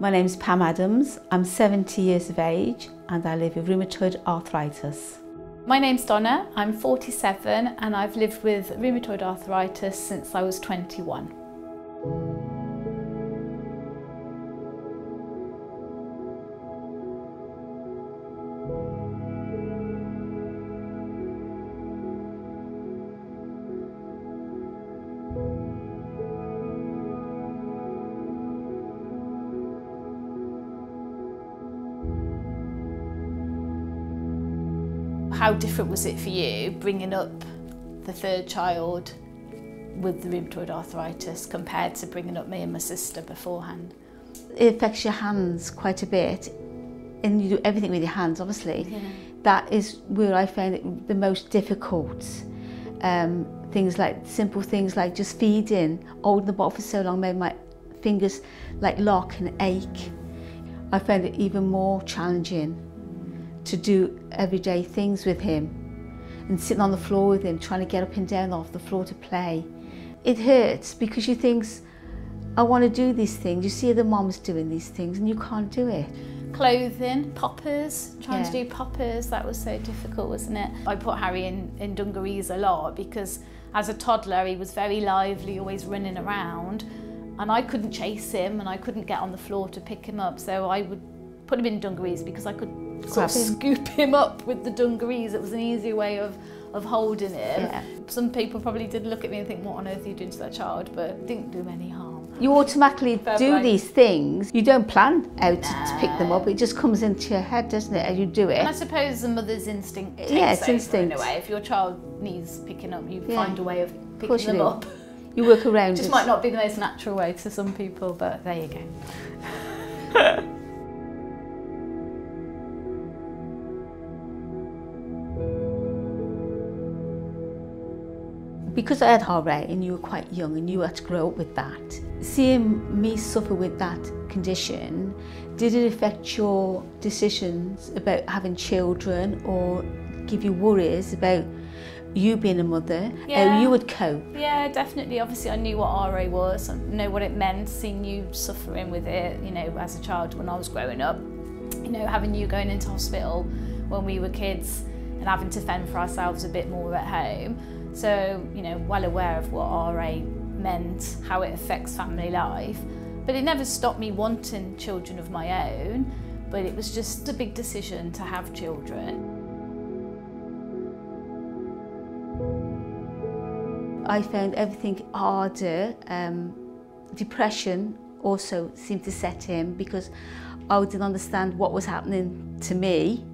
My name's Pam Adams. I'm 70 years of age and I live with rheumatoid arthritis. My name's Donna. I'm 47 and I've lived with rheumatoid arthritis since I was 21. How different was it for you bringing up the third child with the rheumatoid arthritis compared to bringing up me and my sister beforehand? It affects your hands quite a bit and you do everything with your hands, obviously. Yeah. That is where I found it the most difficult. Things like, simple things like just feeding, holding the bottle for so long made my fingers like lock and ache. I found it even more challenging to do everyday things with him and sitting on the floor with him, trying to get up and down off the floor to play. It hurts because you think, I want to do these things. You see other moms doing these things and you can't do it. Clothing, poppers, trying to do poppers, that was so difficult, wasn't it? I put Harry in dungarees a lot because as a toddler he was very lively, always running around, and I couldn't chase him and I couldn't get on the floor to pick him up, so I would put him in dungarees because I could sort of scoop him up with the dungarees. It was an easier way of holding him. Yeah. Some people probably did look at me and think, what on earth are you doing to that child? But it didn't do him any harm. You automatically do these things. You don't plan out to pick them up. It just comes into your head, doesn't it, as you do it. And I suppose the mother's instinct takes over instinct. In a way. If your child needs picking up, you find a way of picking them up. You work around it. Just might not be the most natural way to some people, but there you go. Because I had RA and you were quite young and you had to grow up with that, seeing me suffer with that condition, did it affect your decisions about having children or give you worries about you being a mother, how you would cope? Yeah, definitely. Obviously I knew what RA was, I know what it meant, seeing you suffering with it, you know, as a child when I was growing up. You know, having you going into hospital when we were kids and having to fend for ourselves a bit more at home. So, you know, well aware of what RA meant, how it affects family life. But it never stopped me wanting children of my own, but it was just a big decision to have children. I found everything harder. Depression also seemed to set in because I didn't understand what was happening to me.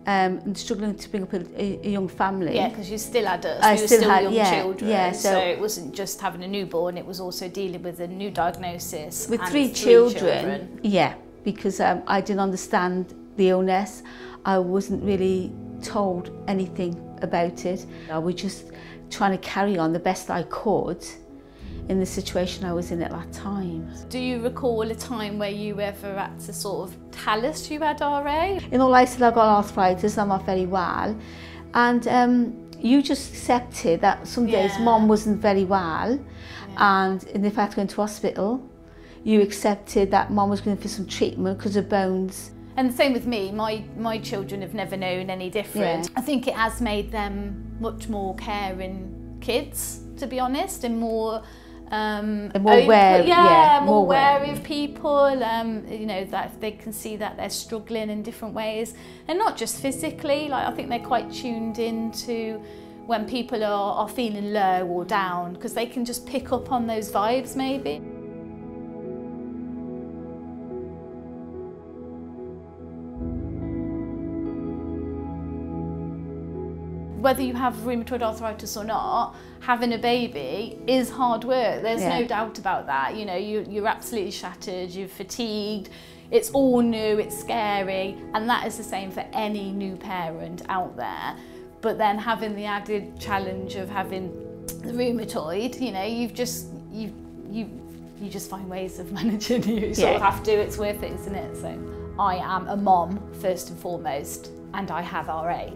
And struggling to bring up a young family. Yeah, because you still had us, we were still young children, so it wasn't just having a newborn, it was also dealing with a new diagnosis. With three children. Yeah, because I didn't understand the illness, I wasn't really told anything about it. I was just trying to carry on the best I could in the situation I was in at that time. Do you recall a time where you ever had to sort of tell us you had RA? In all honesty, I got arthritis, I'm not very well, and you just accepted that some days Mum wasn't very well, and if I had to go into hospital, you accepted that Mum was going for some treatment because of bones. And the same with me, my children have never known any different. I think it has made them much more caring kids, to be honest, and more more wary, more wary of people, you know, that they can see that they're struggling in different ways, and not just physically. Like, I think they're quite tuned into when people are feeling low or down, because they can just pick up on those vibes maybe. Whether you have rheumatoid arthritis or not, having a baby is hard work. There's no doubt about that. You know, you're absolutely shattered, you're fatigued, it's all new, it's scary, and that is the same for any new parent out there. But then having the added challenge of having the rheumatoid, you know, you just find ways of managing. You sort of have to, it's worth it, isn't it? So I am a mom first and foremost, and I have RA.